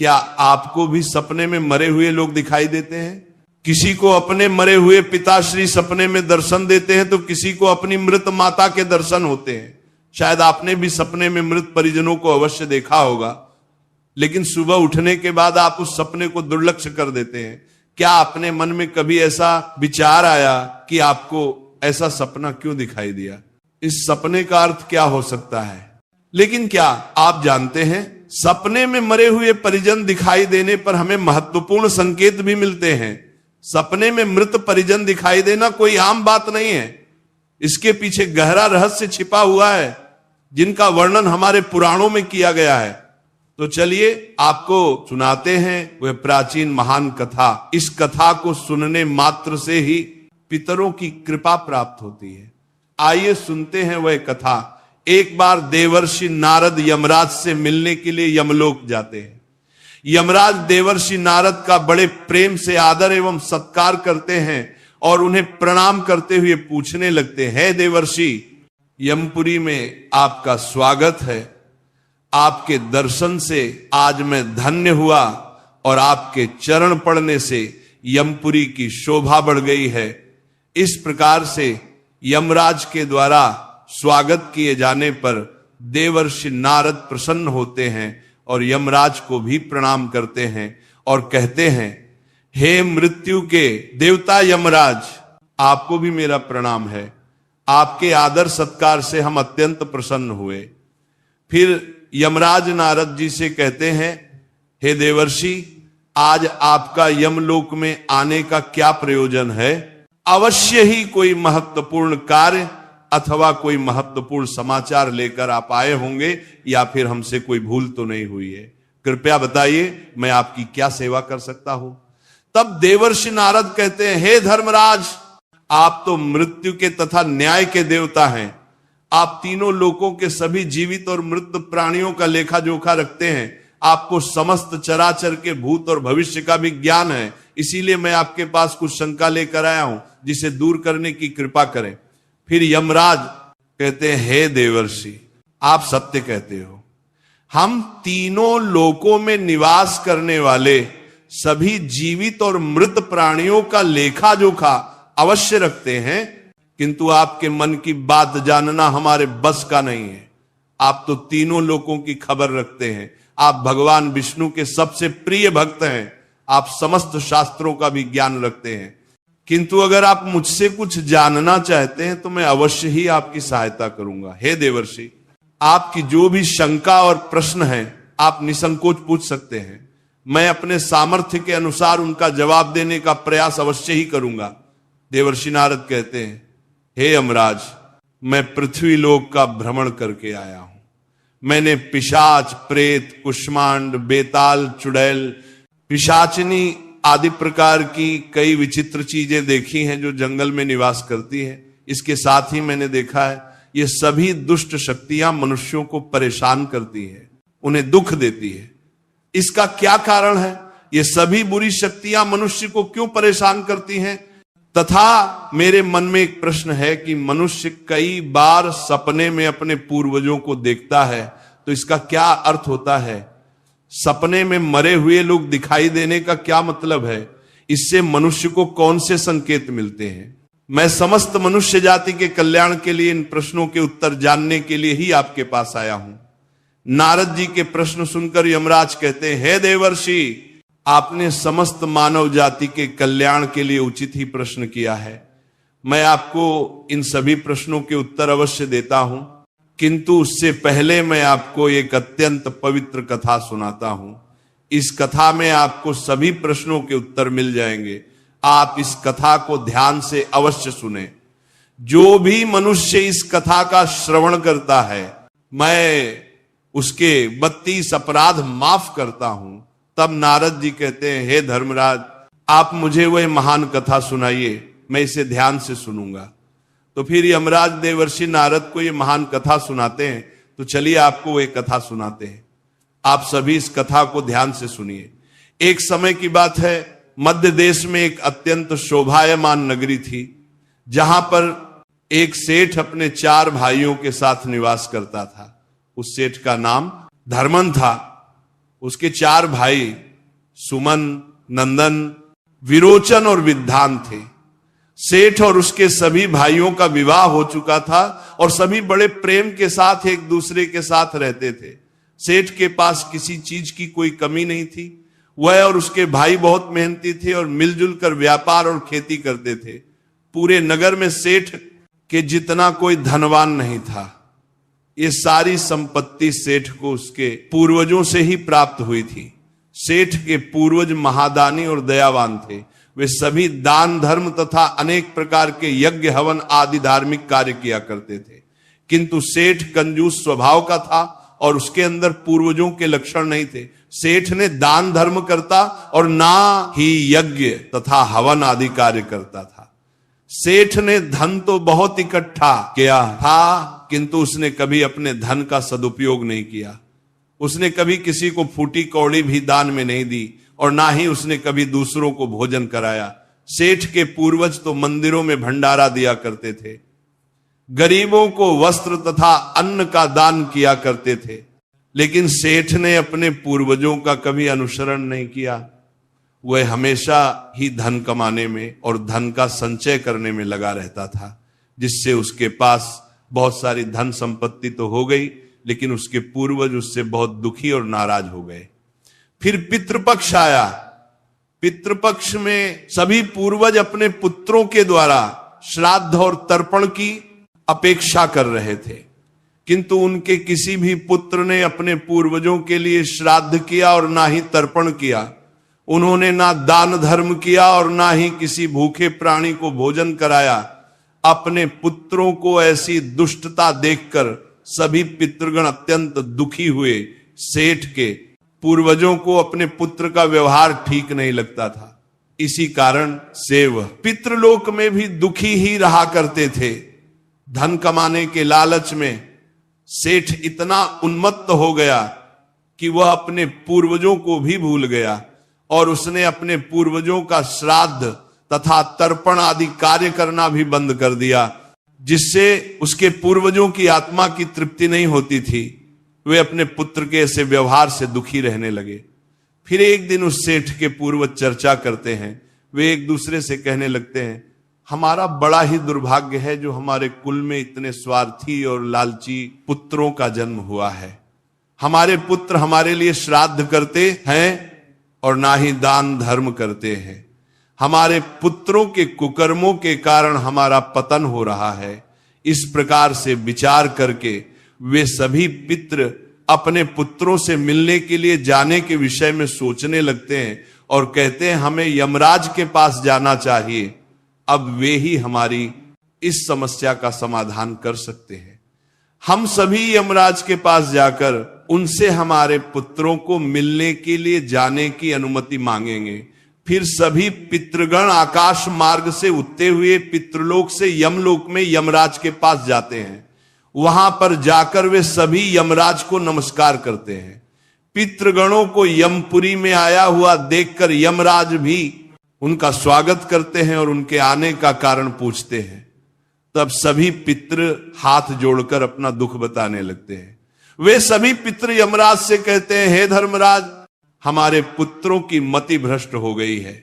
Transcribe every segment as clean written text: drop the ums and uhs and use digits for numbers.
क्या आपको भी सपने में मरे हुए लोग दिखाई देते हैं? किसी को अपने मरे हुए पिताश्री सपने में दर्शन देते हैं तो किसी को अपनी मृत माता के दर्शन होते हैं। शायद आपने भी सपने में मृत परिजनों को अवश्य देखा होगा, लेकिन सुबह उठने के बाद आप उस सपने को दुर्लक्ष्य कर देते हैं। क्या अपने मन में कभी ऐसा विचार आया कि आपको ऐसा सपना क्यों दिखाई दिया? इस सपने का अर्थ क्या हो सकता है? लेकिन क्या आप जानते हैं, सपने में मरे हुए परिजन दिखाई देने पर हमें महत्वपूर्ण संकेत भी मिलते हैं। सपने में मृत परिजन दिखाई देना कोई आम बात नहीं है। इसके पीछे गहरा रहस्य छिपा हुआ है, जिनका वर्णन हमारे पुराणों में किया गया है। तो चलिए आपको सुनाते हैं वह प्राचीन महान कथा। इस कथा को सुनने मात्र से ही पितरों की कृपा प्राप्त होती है। आइए सुनते हैं वह कथा। एक बार देवर्षि नारद यमराज से मिलने के लिए यमलोक जाते हैं। यमराज देवर्षि नारद का बड़े प्रेम से आदर एवं सत्कार करते हैं और उन्हें प्रणाम करते हुए पूछने लगते हैं, हे देवर्षि, यमपुरी में आपका स्वागत है। आपके दर्शन से आज मैं धन्य हुआ और आपके चरण पड़ने से यमपुरी की शोभा बढ़ गई है। इस प्रकार से यमराज के द्वारा स्वागत किए जाने पर देवर्षि नारद प्रसन्न होते हैं और यमराज को भी प्रणाम करते हैं और कहते हैं, हे मृत्यु के देवता यमराज, आपको भी मेरा प्रणाम है। आपके आदर सत्कार से हम अत्यंत प्रसन्न हुए। फिर यमराज नारद जी से कहते हैं, हे देवर्षि, आज आपका यमलोक में आने का क्या प्रयोजन है? अवश्य ही कोई महत्वपूर्ण कार्य अथवा कोई महत्वपूर्ण समाचार लेकर आप आए होंगे, या फिर हमसे कोई भूल तो नहीं हुई है? कृपया बताइए, मैं आपकी क्या सेवा कर सकता हूं? तब देवर्षि नारद कहते हैं, हे धर्मराज, आप तो मृत्यु के तथा न्याय के देवता हैं। आप तीनों लोकों के सभी जीवित और मृत प्राणियों का लेखा जोखा रखते हैं। आपको समस्त चराचर के भूत और भविष्य का भी ज्ञान है। इसीलिए मैं आपके पास कुछ शंका लेकर आया हूं, जिसे दूर करने की कृपा करें। फिर यमराज कहते हैं, हे देवर्षि, आप सत्य कहते हो। हम तीनों लोकों में निवास करने वाले सभी जीवित और मृत प्राणियों का लेखा जोखा अवश्य रखते हैं, किंतु आपके मन की बात जानना हमारे बस का नहीं है। आप तो तीनों लोकों की खबर रखते हैं। आप भगवान विष्णु के सबसे प्रिय भक्त हैं। आप समस्त शास्त्रों का भी ज्ञान रखते हैं। किंतु अगर आप मुझसे कुछ जानना चाहते हैं तो मैं अवश्य ही आपकी सहायता करूंगा। हे देवर्षि, आपकी जो भी शंका और प्रश्न है आप निसंकोच पूछ सकते हैं। मैं अपने सामर्थ्य के अनुसार उनका जवाब देने का प्रयास अवश्य ही करूंगा। देवर्षि नारद कहते हैं, हे यमराज, मैं पृथ्वी लोक का भ्रमण करके आया हूं। मैंने पिशाच, प्रेत, कुष्मांड, बेताल, चुड़ैल, पिशाचिनी आदि प्रकार की कई विचित्र चीजें देखी हैं जो जंगल में निवास करती हैं। इसके साथ ही मैंने देखा है, ये सभी दुष्ट शक्तियां मनुष्यों को परेशान करती हैं, उन्हें दुख देती है। इसका क्या कारण है? ये सभी बुरी शक्तियां मनुष्य को क्यों परेशान करती हैं? तथा मेरे मन में एक प्रश्न है कि मनुष्य कई बार सपने में अपने पूर्वजों को देखता है, तो इसका क्या अर्थ होता है? सपने में मरे हुए लोग दिखाई देने का क्या मतलब है? इससे मनुष्य को कौन से संकेत मिलते हैं? मैं समस्त मनुष्य जाति के कल्याण के लिए इन प्रश्नों के उत्तर जानने के लिए ही आपके पास आया हूं। नारद जी के प्रश्न सुनकर यमराज कहते हैं, हे देवर्षि, आपने समस्त मानव जाति के कल्याण के लिए उचित ही प्रश्न किया है। मैं आपको इन सभी प्रश्नों के उत्तर अवश्य देता हूं, किंतु उससे पहले मैं आपको एक अत्यंत पवित्र कथा सुनाता हूं। इस कथा में आपको सभी प्रश्नों के उत्तर मिल जाएंगे। आप इस कथा को ध्यान से अवश्य सुने। जो भी मनुष्य इस कथा का श्रवण करता है, मैं उसके 32 अपराध माफ करता हूं। तब नारद जी कहते हैं, हे धर्मराज, आप मुझे वह महान कथा सुनाइए, मैं इसे ध्यान से सुनूंगा। तो फिर यमराज देवर्षि नारद को ये महान कथा सुनाते हैं। तो चलिए आपको वह कथा सुनाते हैं। आप सभी इस कथा को ध्यान से सुनिए। एक समय की बात है, मध्य देश में एक अत्यंत शोभायमान नगरी थी, जहां पर एक सेठ अपने 4 भाइयों के साथ निवास करता था। उस सेठ का नाम धर्मन था। उसके 4 भाई सुमन, नंदन, विरोचन और विद्वान थे। सेठ और उसके सभी भाइयों का विवाह हो चुका था और सभी बड़े प्रेम के साथ एक दूसरे के साथ रहते थे। सेठ के पास किसी चीज की कोई कमी नहीं थी। वह और उसके भाई बहुत मेहनती थे और मिलजुल कर व्यापार और खेती करते थे। पूरे नगर में सेठ के जितना कोई धनवान नहीं था। ये सारी संपत्ति सेठ को उसके पूर्वजों से ही प्राप्त हुई थी। सेठ के पूर्वज महादानी और दयावान थे। वे सभी दान धर्म तथा अनेक प्रकार के यज्ञ हवन आदि धार्मिक कार्य किया करते थे। किंतु सेठ कंजूस स्वभाव का था और उसके अंदर पूर्वजों के लक्षण नहीं थे। सेठ ने दान धर्म करता और ना ही यज्ञ तथा हवन आदि कार्य करता था। सेठ ने धन तो बहुत इकट्ठा किया था, किंतु उसने कभी अपने धन का सदुपयोग नहीं किया। उसने कभी किसी को फूटी कौड़ी भी दान में नहीं दी और ना ही उसने कभी दूसरों को भोजन कराया। सेठ के पूर्वज तो मंदिरों में भंडारा दिया करते थे, गरीबों को वस्त्र तथा अन्न का दान किया करते थे, लेकिन सेठ ने अपने पूर्वजों का कभी अनुसरण नहीं किया। वह हमेशा ही धन कमाने में और धन का संचय करने में लगा रहता था, जिससे उसके पास बहुत सारी धन संपत्ति तो हो गई, लेकिन उसके पूर्वज उससे बहुत दुखी और नाराज हो गए। फिर पितृपक्ष आया। पितृपक्ष में सभी पूर्वज अपने पुत्रों के द्वारा श्राद्ध और तर्पण की अपेक्षा कर रहे थे, किंतु उनके किसी भी पुत्र ने अपने पूर्वजों के लिए श्राद्ध किया और ना ही तर्पण किया। उन्होंने ना दान धर्म किया और ना ही किसी भूखे प्राणी को भोजन कराया। अपने पुत्रों को ऐसी दुष्टता देखकर सभी पितृगण अत्यंत दुखी हुए। सेठ के पूर्वजों को अपने पुत्र का व्यवहार ठीक नहीं लगता था। इसी कारण से वह पितृलोक में भी दुखी ही रहा करते थे। धन कमाने के लालच में सेठ इतना उन्मत्त हो गया कि वह अपने पूर्वजों को भी भूल गया और उसने अपने पूर्वजों का श्राद्ध तथा तर्पण आदि कार्य करना भी बंद कर दिया, जिससे उसके पूर्वजों की आत्मा की तृप्ति नहीं होती थी। वे अपने पुत्र के ऐसे व्यवहार से दुखी रहने लगे। फिर एक दिन उस सेठ के पूर्वज चर्चा करते हैं। वे एक दूसरे से कहने लगते हैं, हमारा बड़ा ही दुर्भाग्य है जो हमारे कुल में इतने स्वार्थी और लालची पुत्रों का जन्म हुआ है। हमारे पुत्र हमारे लिए श्राद्ध करते हैं और ना ही दान धर्म करते हैं। हमारे पुत्रों के कुकर्मों के कारण हमारा पतन हो रहा है। इस प्रकार से विचार करके वे सभी पितृ अपने पुत्रों से मिलने के लिए जाने के विषय में सोचने लगते हैं और कहते हैं हमें यमराज के पास जाना चाहिए। अब वे ही हमारी इस समस्या का समाधान कर सकते हैं। हम सभी यमराज के पास जाकर उनसे हमारे पुत्रों को मिलने के लिए जाने की अनुमति मांगेंगे। फिर सभी पितृगण आकाश मार्ग से उठते हुए पितृलोक से यमलोक में यमराज के पास जाते हैं। वहां पर जाकर वे सभी यमराज को नमस्कार करते हैं। पितृगणों को यमपुरी में आया हुआ देखकर यमराज भी उनका स्वागत करते हैं और उनके आने का कारण पूछते हैं। तब सभी पितृ हाथ जोड़कर अपना दुख बताने लगते हैं। वे सभी पितृ यमराज से कहते हैं, हे धर्मराज, हमारे पुत्रों की मति भ्रष्ट हो गई है।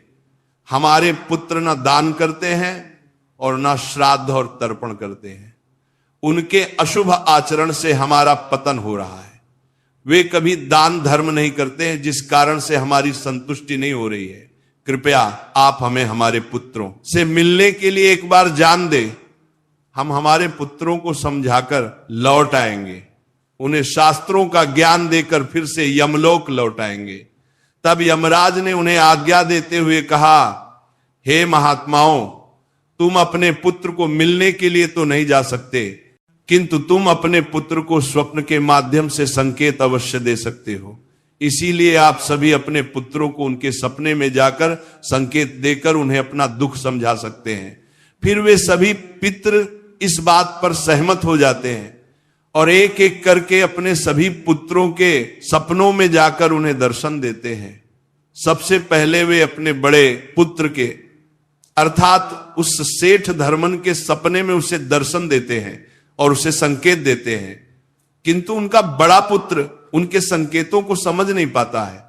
हमारे पुत्र न दान करते हैं और न श्राद्ध और तर्पण करते हैं। उनके अशुभ आचरण से हमारा पतन हो रहा है। वे कभी दान धर्म नहीं करते हैं, जिस कारण से हमारी संतुष्टि नहीं हो रही है। कृपया आप हमें हमारे पुत्रों से मिलने के लिए एक बार जान दे। हम हमारे पुत्रों को समझाकर लौट आएंगे, उन्हें शास्त्रों का ज्ञान देकर फिर से यमलोक लौट आएंगे। तब यमराज ने उन्हें आज्ञा देते हुए कहा, हे महात्माओं, तुम अपने पुत्र को मिलने के लिए तो नहीं जा सकते, किंतु तुम अपने पुत्र को स्वप्न के माध्यम से संकेत अवश्य दे सकते हो। इसीलिए आप सभी अपने पुत्रों को उनके सपने में जाकर संकेत देकर उन्हें अपना दुख समझा सकते हैं। फिर वे सभी पितृ इस बात पर सहमत हो जाते हैं और एक एक करके अपने सभी पुत्रों के सपनों में जाकर उन्हें दर्शन देते हैं। सबसे पहले वे अपने बड़े पुत्र के अर्थात उस सेठ धर्मन के सपने में उसे दर्शन देते हैं और उसे संकेत देते हैं, किंतु उनका बड़ा पुत्र उनके संकेतों को समझ नहीं पाता है।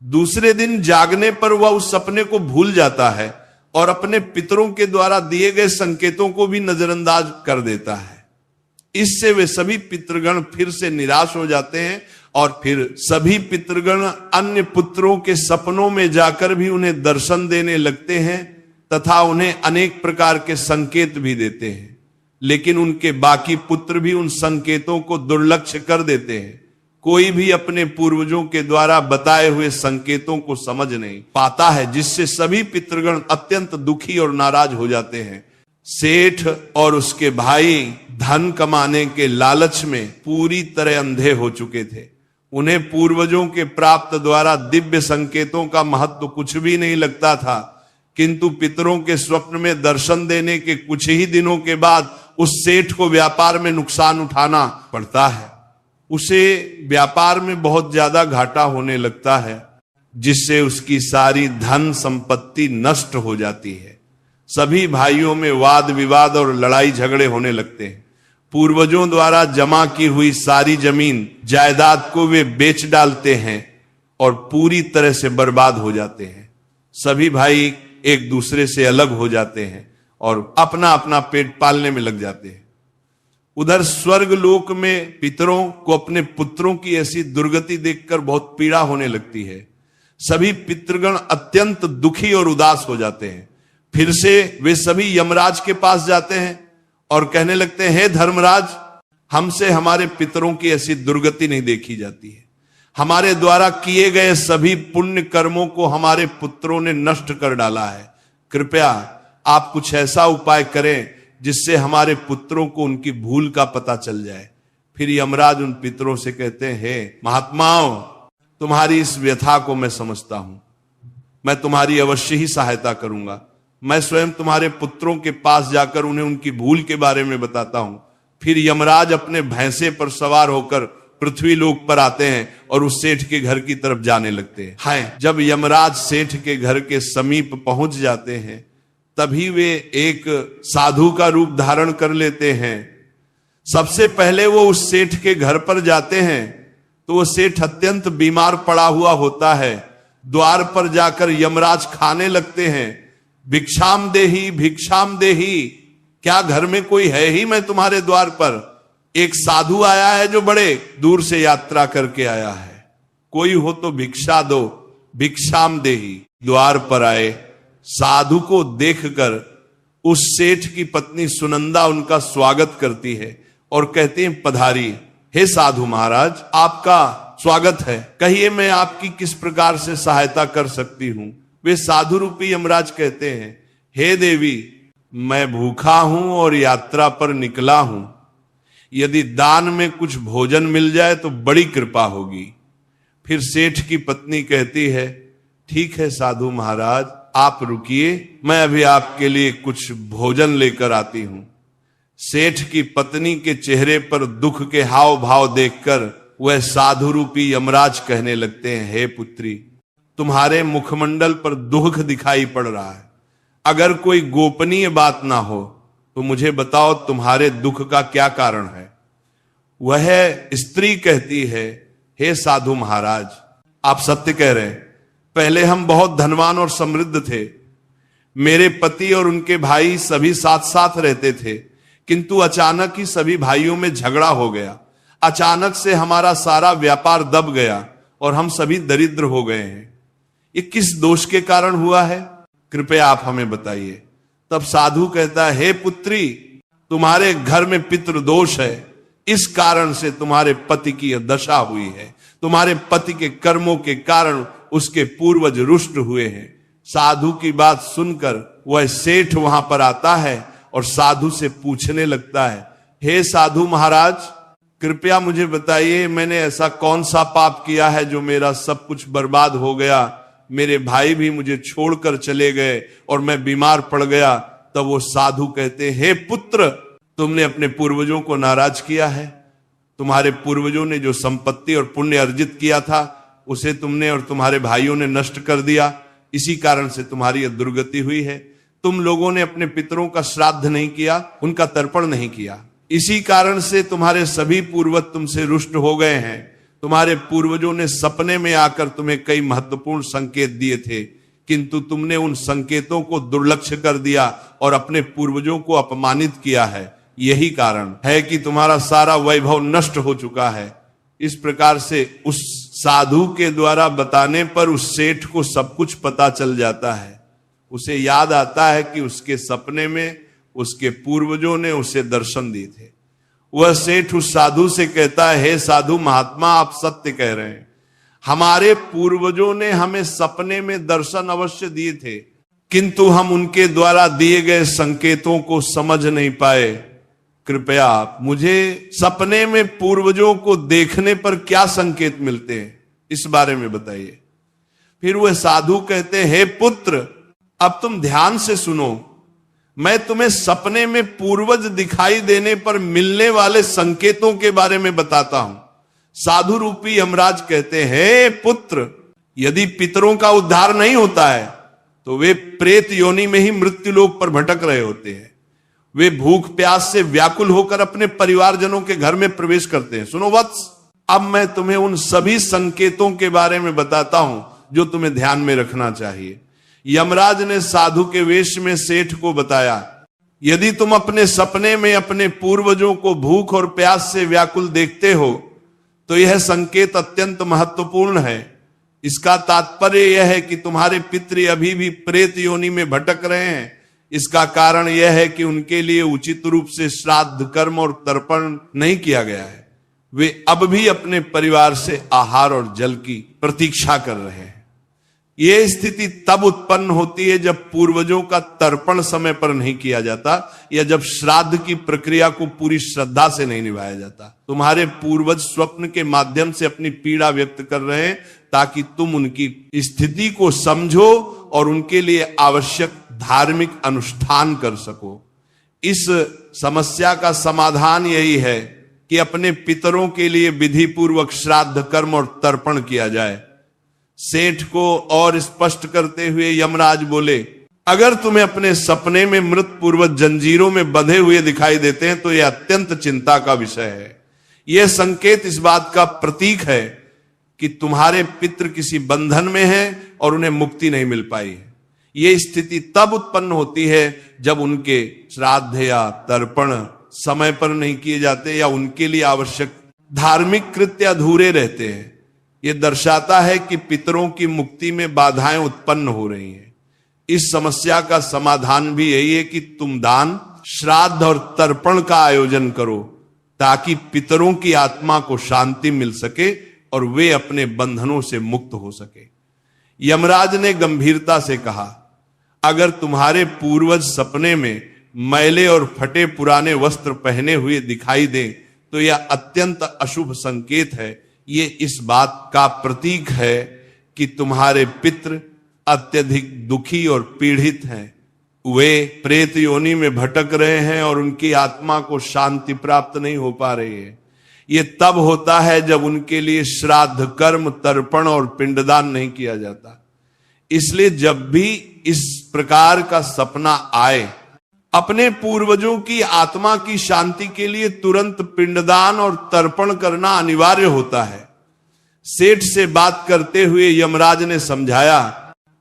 दूसरे दिन जागने पर वह उस सपने को भूल जाता है और अपने पितरों के द्वारा दिए गए संकेतों को भी नजरअंदाज कर देता है। इससे वे सभी पितृगण फिर से निराश हो जाते हैं और फिर सभी पितृगण अन्य पुत्रों के सपनों में जाकर भी उन्हें दर्शन देने लगते हैं तथा उन्हें अनेक प्रकार के संकेत भी देते हैं, लेकिन उनके बाकी पुत्र भी उन संकेतों को दुर्लक्ष्य कर देते हैं। कोई भी अपने पूर्वजों के द्वारा बताए हुए संकेतों को समझ नहीं पाता है, जिससे सभी पितृगण अत्यंत दुखी और नाराज हो जाते हैं। सेठ और उसके भाई धन कमाने के लालच में पूरी तरह अंधे हो चुके थे। उन्हें पूर्वजों के प्राप्त द्वारा दिव्य संकेतों का महत्व कुछ भी नहीं लगता था, किंतु पितरों के स्वप्न में दर्शन देने के कुछ ही दिनों के बाद उस सेठ को व्यापार में नुकसान उठाना पड़ता है। उसे व्यापार में बहुत ज्यादा घाटा होने लगता है, जिससे उसकी सारी धन संपत्ति नष्ट हो जाती है। सभी भाइयों में वाद विवाद और लड़ाई झगड़े होने लगते हैं। पूर्वजों द्वारा जमा की हुई सारी जमीन जायदाद को वे बेच डालते हैं और पूरी तरह से बर्बाद हो जाते हैं। सभी भाई एक दूसरे से अलग हो जाते हैं और अपना अपना पेट पालने में लग जाते हैं। उधर स्वर्ग लोक में पितरों को अपने पुत्रों की ऐसी दुर्गति देखकर बहुत पीड़ा होने लगती है। सभी पितृगण अत्यंत दुखी और उदास हो जाते हैं। फिर से वे सभी यमराज के पास जाते हैं और कहने लगते हैं, हे धर्मराज, हमसे हमारे पितरों की ऐसी दुर्गति नहीं देखी जाती है। हमारे द्वारा किए गए सभी पुण्य कर्मों को हमारे पुत्रों ने नष्ट कर डाला है। कृपया आप कुछ ऐसा उपाय करें जिससे हमारे पुत्रों को उनकी भूल का पता चल जाए। फिर यमराज उन पितरों से कहते हैं, हे महात्माओं, तुम्हारी इस व्यथा को मैं समझता हूं। मैं तुम्हारी अवश्य ही सहायता करूंगा। मैं स्वयं तुम्हारे पुत्रों के पास जाकर उन्हें उनकी भूल के बारे में बताता हूं। फिर यमराज अपने भैंसे पर सवार होकर पृथ्वी लोक पर आते हैं और उस सेठ के घर की तरफ जाने लगते हैं। हाय, जब यमराज सेठ के घर के समीप पहुंच जाते हैं, तभी वे एक साधु का रूप धारण कर लेते हैं। सबसे पहले वो उस सेठ के घर पर जाते हैं तो वो सेठ अत्यंत बीमार पड़ा हुआ होता है। द्वार पर जाकर यमराज खाने लगते हैं, भिक्षाम देही भिक्षाम देही, क्या घर में कोई है ही मैं तुम्हारे द्वार पर? एक साधु आया है जो बड़े दूर से यात्रा करके आया है, कोई हो तो भिक्षा दो, भिक्षाम देही। द्वार पर आए साधु को देखकर उस सेठ की पत्नी सुनंदा उनका स्वागत करती है और कहती है, पधारी। हे साधु महाराज, आपका स्वागत है, कहिए मैं आपकी किस प्रकार से सहायता कर सकती हूं? वे साधु रूपी यमराज कहते हैं, हे देवी, मैं भूखा हूं और यात्रा पर निकला हूं। यदि दान में कुछ भोजन मिल जाए तो बड़ी कृपा होगी। फिर सेठ की पत्नी कहती है, ठीक है साधु महाराज, आप रुकिए, मैं अभी आपके लिए कुछ भोजन लेकर आती हूं। सेठ की पत्नी के चेहरे पर दुख के हाव भाव देखकर वह साधु रूपी यमराज कहने लगते हैं, हे पुत्री, तुम्हारे मुखमंडल पर दुख दिखाई पड़ रहा है। अगर कोई गोपनीय बात ना हो तो मुझे बताओ तुम्हारे दुख का क्या कारण है? वह स्त्री कहती है, हे साधु महाराज, आप सत्य कह रहे हैं। पहले हम बहुत धनवान और समृद्ध थे। मेरे पति और उनके भाई सभी साथ साथ रहते थे, किंतु अचानक ही सभी भाइयों में झगड़ा हो गया। अचानक से हमारा सारा व्यापार दब गया और हम सभी दरिद्र हो गए हैं। ये किस दोष के कारण हुआ है? कृपया आप हमें बताइए। तब साधु कहता है, हे पुत्री, तुम्हारे घर में पितृ दोष है, इस कारण से तुम्हारे पति की यह दशा हुई है। तुम्हारे पति के कर्मों के कारण उसके पूर्वज रुष्ट हुए हैं। साधु की बात सुनकर वह सेठ वहां पर आता है और साधु से पूछने लगता है, हे साधु महाराज, कृपया मुझे बताइए, मैंने ऐसा कौन सा पाप किया है जो मेरा सब कुछ बर्बाद हो गया? मेरे भाई भी मुझे छोड़कर चले गए और मैं बीमार पड़ गया। तब वो साधु कहते, हे पुत्र, तुमने अपने पूर्वजों को नाराज किया है। तुम्हारे पूर्वजों ने जो संपत्ति और पुण्य अर्जित किया था उसे तुमने और तुम्हारे भाइयों ने नष्ट कर दिया। इसी कारण से तुम्हारी यह दुर्गति हुई है। तुम लोगों ने अपने पितरों का श्राद्ध नहीं किया, उनका तर्पण नहीं किया। इसी कारण से तुम्हारे सभी पूर्वज तुमसे रुष्ट हो गए हैं। तुम्हारे पूर्वजों ने सपने में आकर तुम्हें कई महत्वपूर्ण संकेत दिए थे, किंतु तुमने उन संकेतों को दुर्लक्ष्य कर दिया और अपने पूर्वजों को अपमानित किया है। यही कारण है कि तुम्हारा सारा वैभव नष्ट हो चुका है। इस प्रकार से उस साधु के द्वारा बताने पर उस सेठ को सब कुछ पता चल जाता है। उसे याद आता है कि उसके सपने में उसके पूर्वजों ने उसे दर्शन दिए थे। वह सेठ उस साधु से कहता है, हे साधु महात्मा, आप सत्य कह रहे हैं। हमारे पूर्वजों ने हमें सपने में दर्शन अवश्य दिए थे, किंतु हम उनके द्वारा दिए गए संकेतों को समझ नहीं पाए। कृपया आप मुझे सपने में पूर्वजों को देखने पर क्या संकेत मिलते हैं, इस बारे में बताइए। फिर वह साधु कहते हैं, हे पुत्र, अब तुम ध्यान से सुनो। मैं तुम्हें सपने में पूर्वज दिखाई देने पर मिलने वाले संकेतों के बारे में बताता हूं। साधु रूपी यमराज कहते हैं, पुत्र, यदि पितरों का उद्धार नहीं होता है तो वे प्रेत योनि में ही मृत्यु लोक पर भटक रहे होते हैं। वे भूख प्यास से व्याकुल होकर अपने परिवारजनों के घर में प्रवेश करते हैं। सुनो वत्स, अब मैं तुम्हें उन सभी संकेतों के बारे में बताता हूं जो तुम्हें ध्यान में रखना चाहिए। यमराज ने साधु के वेश में सेठ को बताया, यदि तुम अपने सपने में अपने पूर्वजों को भूख और प्यास से व्याकुल देखते हो तो यह संकेत अत्यंत महत्वपूर्ण है। इसका तात्पर्य यह है कि तुम्हारे पितृ अभी भी प्रेत योनि में भटक रहे हैं। इसका कारण यह है कि उनके लिए उचित रूप से श्राद्ध कर्म और तर्पण नहीं किया गया है। वे अब भी अपने परिवार से आहार और जल की प्रतीक्षा कर रहे हैं। यह स्थिति तब उत्पन्न होती है जब पूर्वजों का तर्पण समय पर नहीं किया जाता या जब श्राद्ध की प्रक्रिया को पूरी श्रद्धा से नहीं निभाया जाता। तुम्हारे पूर्वज स्वप्न के माध्यम से अपनी पीड़ा व्यक्त कर रहे हैं ताकि तुम उनकी स्थिति को समझो और उनके लिए आवश्यक धार्मिक अनुष्ठान कर सको। इस समस्या का समाधान यही है कि अपने पितरों के लिए विधि पूर्वक श्राद्ध कर्म और तर्पण किया जाए। सेठ को और स्पष्ट करते हुए यमराज बोले, अगर तुम्हें अपने सपने में मृत पूर्वज जंजीरों में बंधे हुए दिखाई देते हैं तो यह अत्यंत चिंता का विषय है। यह संकेत इस बात का प्रतीक है कि तुम्हारे पितृ किसी बंधन में हैं और उन्हें मुक्ति नहीं मिल पाई है। यह स्थिति तब उत्पन्न होती है जब उनके श्राद्ध या तर्पण समय पर नहीं किए जाते या उनके लिए आवश्यक धार्मिक कृत्य अधूरे रहते हैं। यह दर्शाता है कि पितरों की मुक्ति में बाधाएं उत्पन्न हो रही हैं। इस समस्या का समाधान भी यही है कि तुम दान, श्राद्ध और तर्पण का आयोजन करो ताकि पितरों की आत्मा को शांति मिल सके और वे अपने बंधनों से मुक्त हो सके। यमराज ने गंभीरता से कहा, अगर तुम्हारे पूर्वज सपने में मैले और फटे पुराने वस्त्र पहने हुए दिखाई दें तो यह अत्यंत अशुभ संकेत है। ये इस बात का प्रतीक है कि तुम्हारे पितृ अत्यधिक दुखी और पीड़ित हैं। वे प्रेत योनि में भटक रहे हैं और उनकी आत्मा को शांति प्राप्त नहीं हो पा रही है। ये तब होता है जब उनके लिए श्राद्ध कर्म, तर्पण और पिंडदान नहीं किया जाता। इसलिए जब भी इस प्रकार का सपना आए, अपने पूर्वजों की आत्मा की शांति के लिए तुरंत पिंडदान और तर्पण करना अनिवार्य होता है। सेठ से बात करते हुए यमराज ने समझाया,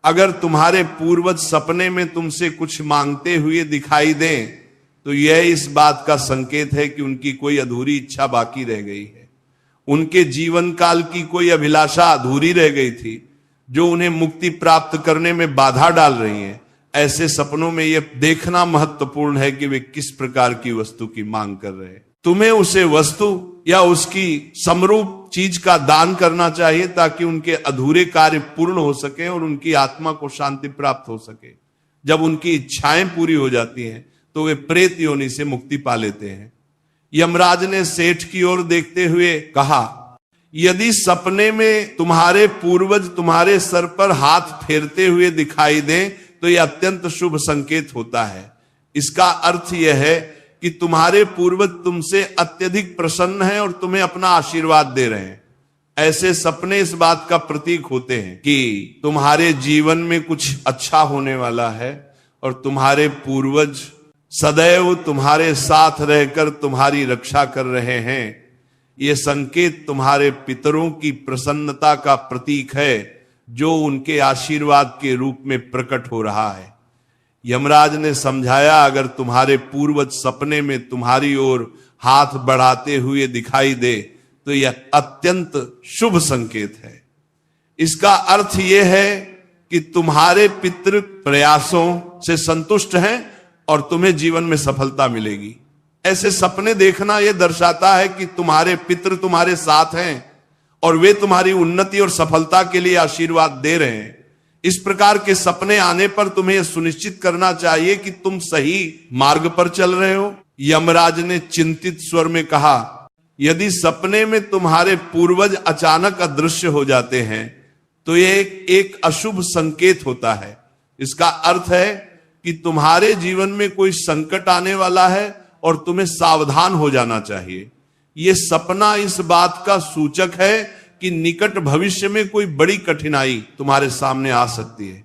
अगर तुम्हारे पूर्वज सपने में तुमसे कुछ मांगते हुए दिखाई दें तो यह इस बात का संकेत है कि उनकी कोई अधूरी इच्छा बाकी रह गई है। उनके जीवन काल की कोई अभिलाषा अधूरी रह गई थी जो उन्हें मुक्ति प्राप्त करने में बाधा डाल रही है। ऐसे सपनों में यह देखना महत्वपूर्ण है कि वे किस प्रकार की वस्तु की मांग कर रहे हैं। तुम्हें उसे वस्तु या उसकी समरूप चीज का दान करना चाहिए ताकि उनके अधूरे कार्य पूर्ण हो सके और उनकी आत्मा को शांति प्राप्त हो सके। जब उनकी इच्छाएं पूरी हो जाती हैं तो वे प्रेत योनि से मुक्ति पा लेते हैं। यमराज ने सेठ की ओर देखते हुए कहा, यदि सपने में तुम्हारे पूर्वज तुम्हारे सर पर हाथ फेरते हुए दिखाई दें तो यह अत्यंत शुभ संकेत होता है। इसका अर्थ यह है कि तुम्हारे पूर्वज तुमसे अत्यधिक प्रसन्न हैं और तुम्हें अपना आशीर्वाद दे रहे हैं। ऐसे सपने इस बात का प्रतीक होते हैं कि तुम्हारे जीवन में कुछ अच्छा होने वाला है और तुम्हारे पूर्वज सदैव तुम्हारे साथ रहकर तुम्हारी रक्षा कर रहे हैं। ये संकेत तुम्हारे पितरों की प्रसन्नता का प्रतीक है, जो उनके आशीर्वाद के रूप में प्रकट हो रहा है। यमराज ने समझाया, अगर तुम्हारे पूर्वज सपने में तुम्हारी ओर हाथ बढ़ाते हुए दिखाई दे तो यह अत्यंत शुभ संकेत है। इसका अर्थ यह है कि तुम्हारे पितृ प्रयासों से संतुष्ट हैं और तुम्हें जीवन में सफलता मिलेगी। ऐसे सपने देखना यह दर्शाता है कि तुम्हारे पितृ तुम्हारे साथ हैं और वे तुम्हारी उन्नति और सफलता के लिए आशीर्वाद दे रहे हैं। इस प्रकार के सपने आने पर तुम्हें यह सुनिश्चित करना चाहिए कि तुम सही मार्ग पर चल रहे हो। यमराज ने चिंतित स्वर में कहा, यदि सपने में तुम्हारे पूर्वज अचानक अदृश्य हो जाते हैं तो यह एक अशुभ संकेत होता है। इसका अर्थ है कि तुम्हारे जीवन में कोई संकट आने वाला है और तुम्हें सावधान हो जाना चाहिए। यह सपना इस बात का सूचक है कि निकट भविष्य में कोई बड़ी कठिनाई तुम्हारे सामने आ सकती है।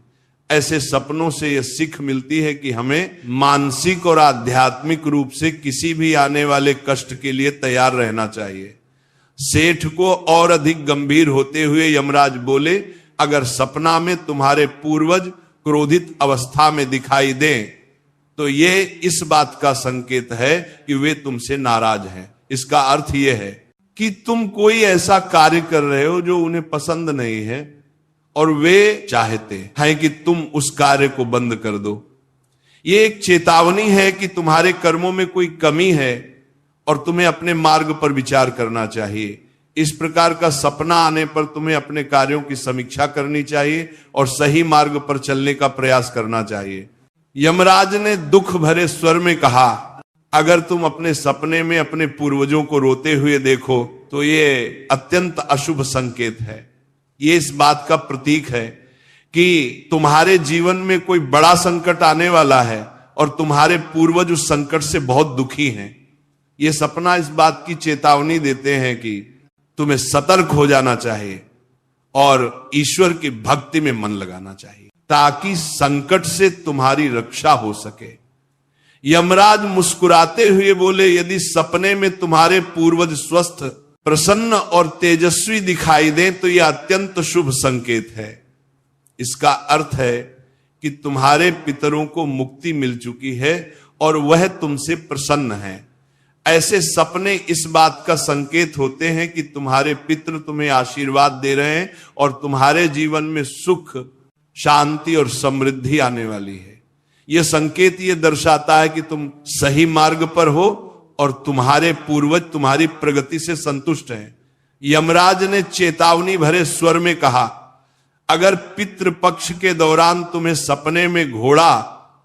ऐसे सपनों से यह सीख मिलती है कि हमें मानसिक और आध्यात्मिक रूप से किसी भी आने वाले कष्ट के लिए तैयार रहना चाहिए। सेठ को और अधिक गंभीर होते हुए यमराज बोले, अगर सपना में तुम्हारे पूर्वज क्रोधित अवस्था में दिखाई दें तो ये इस बात का संकेत है कि वे तुमसे नाराज हैं। इसका अर्थ यह है कि तुम कोई ऐसा कार्य कर रहे हो जो उन्हें पसंद नहीं है और वे चाहते हैं कि तुम उस कार्य को बंद कर दो। ये एक चेतावनी है कि तुम्हारे कर्मों में कोई कमी है और तुम्हें अपने मार्ग पर विचार करना चाहिए। इस प्रकार का सपना आने पर तुम्हें अपने कार्यों की समीक्षा करनी चाहिए और सही मार्ग पर चलने का प्रयास करना चाहिए। यमराज ने दुख भरे स्वर में कहा, अगर तुम अपने सपने में अपने पूर्वजों को रोते हुए देखो तो ये अत्यंत अशुभ संकेत है। ये इस बात का प्रतीक है कि तुम्हारे जीवन में कोई बड़ा संकट आने वाला है और तुम्हारे पूर्वज उस संकट से बहुत दुखी हैं। ये सपना इस बात की चेतावनी देते हैं कि तुम्हें सतर्क हो जाना चाहिए और ईश्वर की भक्ति में मन लगाना चाहिए ताकि संकट से तुम्हारी रक्षा हो सके। यमराज मुस्कुराते हुए बोले, यदि सपने में तुम्हारे पूर्वज स्वस्थ, प्रसन्न और तेजस्वी दिखाई दें तो यह अत्यंत शुभ संकेत है। इसका अर्थ है कि तुम्हारे पितरों को मुक्ति मिल चुकी है और वह तुमसे प्रसन्न है। ऐसे सपने इस बात का संकेत होते हैं कि तुम्हारे पितृ तुम्हें आशीर्वाद दे रहे हैं और तुम्हारे जीवन में सुख, शांति और समृद्धि आने वाली है। यह संकेत यह दर्शाता है कि तुम सही मार्ग पर हो और तुम्हारे पूर्वज तुम्हारी प्रगति से संतुष्ट हैं। यमराज ने चेतावनी भरे स्वर में कहा, अगर पितृपक्ष के दौरान तुम्हें सपने में घोड़ा,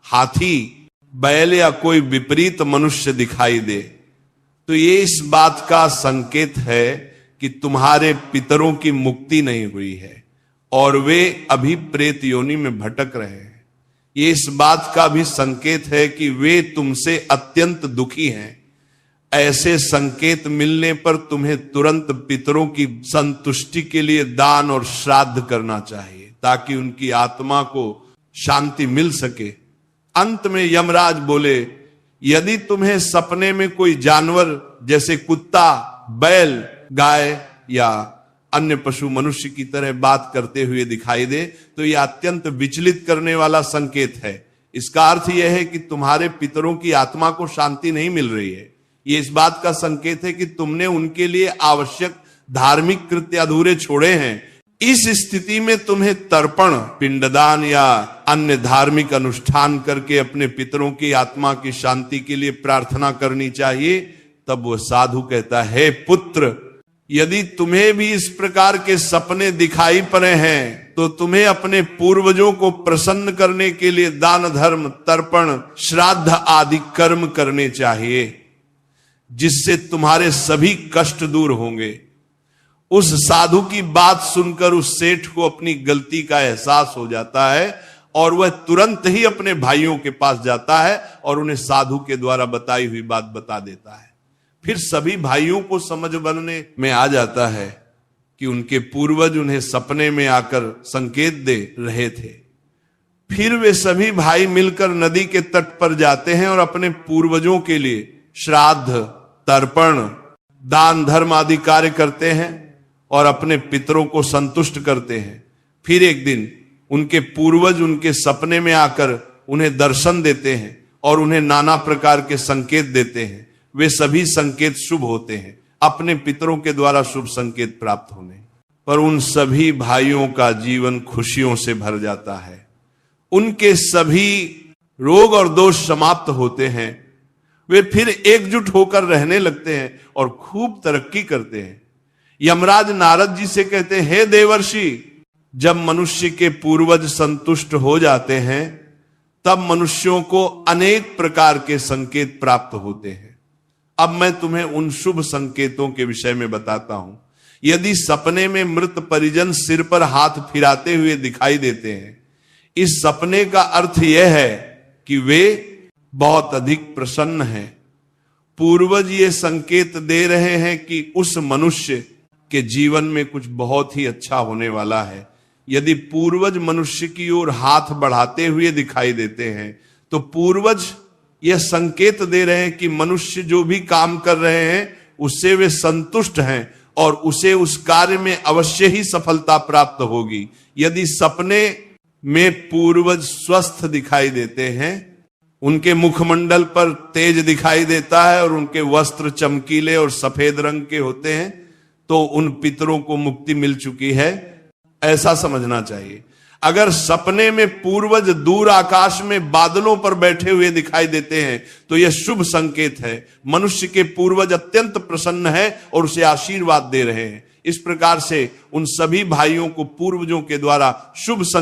हाथी, बैल या कोई विपरीत मनुष्य दिखाई दे तो ये इस बात का संकेत है कि तुम्हारे पितरों की मुक्ति नहीं हुई है और वे अभी प्रेत योनि में भटक रहे हैं। ये इस बात का भी संकेत है कि वे तुमसे अत्यंत दुखी हैं। ऐसे संकेत मिलने पर तुम्हें तुरंत पितरों की संतुष्टि के लिए दान और श्राद्ध करना चाहिए ताकि उनकी आत्मा को शांति मिल सके। अंत में यमराज बोले, यदि तुम्हें सपने में कोई जानवर जैसे कुत्ता, बैल, गाय या अन्य पशु मनुष्य की तरह बात करते हुए दिखाई दे तो यह अत्यंत विचलित करने वाला संकेत है। इसका अर्थ यह है कि तुम्हारे पितरों की आत्मा को शांति नहीं मिल रही है। यह इस बात का संकेत है कि तुमने उनके लिए आवश्यक धार्मिक कृत्य अधूरे छोड़े हैं। इस स्थिति में तुम्हें तर्पण, पिंडदान या अन्य धार्मिक अनुष्ठान करके अपने पितरों की आत्मा की शांति के लिए प्रार्थना करनी चाहिए। तब वह साधु कहता है, हे पुत्र, यदि तुम्हें भी इस प्रकार के सपने दिखाई पड़े हैं तो तुम्हें अपने पूर्वजों को प्रसन्न करने के लिए दान, धर्म, तर्पण, श्राद्ध आदि कर्म करने चाहिए जिससे तुम्हारे सभी कष्ट दूर होंगे। उस साधु की बात सुनकर उस सेठ को अपनी गलती का एहसास हो जाता है और वह तुरंत ही अपने भाइयों के पास जाता है और उन्हें साधु के द्वारा बताई हुई बात बता देता है। फिर सभी भाइयों को समझ बनने में आ जाता है कि उनके पूर्वज उन्हें सपने में आकर संकेत दे रहे थे। फिर वे सभी भाई मिलकर नदी के तट पर जाते हैं और अपने पूर्वजों के लिए श्राद्ध, तर्पण, दान धर्म आदि कार्य करते हैं और अपने पितरों को संतुष्ट करते हैं। फिर एक दिन उनके पूर्वज उनके सपने में आकर उन्हें दर्शन देते हैं और उन्हें नाना प्रकार के संकेत देते हैं। वे सभी संकेत शुभ होते हैं, अपने पितरों के द्वारा शुभ संकेत प्राप्त होने पर उन सभी भाइयों का जीवन खुशियों से भर जाता है। उनके सभी रोग और दोष समाप्त होते हैं। वे फिर एकजुट होकर रहने लगते हैं और खूब तरक्की करते हैं। यमराज नारद जी से कहते हैं, हे देवर्षि, जब मनुष्य के पूर्वज संतुष्ट हो जाते हैं तब मनुष्यों को अनेक प्रकार के संकेत प्राप्त होते हैं। अब मैं तुम्हें उन शुभ संकेतों के विषय में बताता हूं। यदि सपने में मृत परिजन सिर पर हाथ फिराते हुए दिखाई देते हैं, इस सपने का अर्थ यह है कि वे बहुत अधिक प्रसन्न हैं। पूर्वज ये संकेत दे रहे हैं कि उस मनुष्य के जीवन में कुछ बहुत ही अच्छा होने वाला है। यदि पूर्वज मनुष्य की ओर हाथ बढ़ाते हुए दिखाई देते हैं तो पूर्वज यह संकेत दे रहे हैं कि मनुष्य जो भी काम कर रहे हैं उससे वे संतुष्ट हैं और उसे उस कार्य में अवश्य ही सफलता प्राप्त होगी। यदि सपने में पूर्वज स्वस्थ दिखाई देते हैं, उनके मुखमंडल पर तेज दिखाई देता है और उनके वस्त्र चमकीले और सफेद रंग के होते हैं, तो उन पितरों को मुक्ति मिल चुकी है, ऐसा समझना चाहिए। अगर सपने में पूर्वज दूर आकाश में बादलों पर बैठे हुए दिखाई देते हैं तो यह शुभ संकेत है। मनुष्य के पूर्वज अत्यंत प्रसन्न है और उसे आशीर्वाद दे रहे हैं। इस प्रकार से उन सभी भाइयों को पूर्वजों के द्वारा शुभ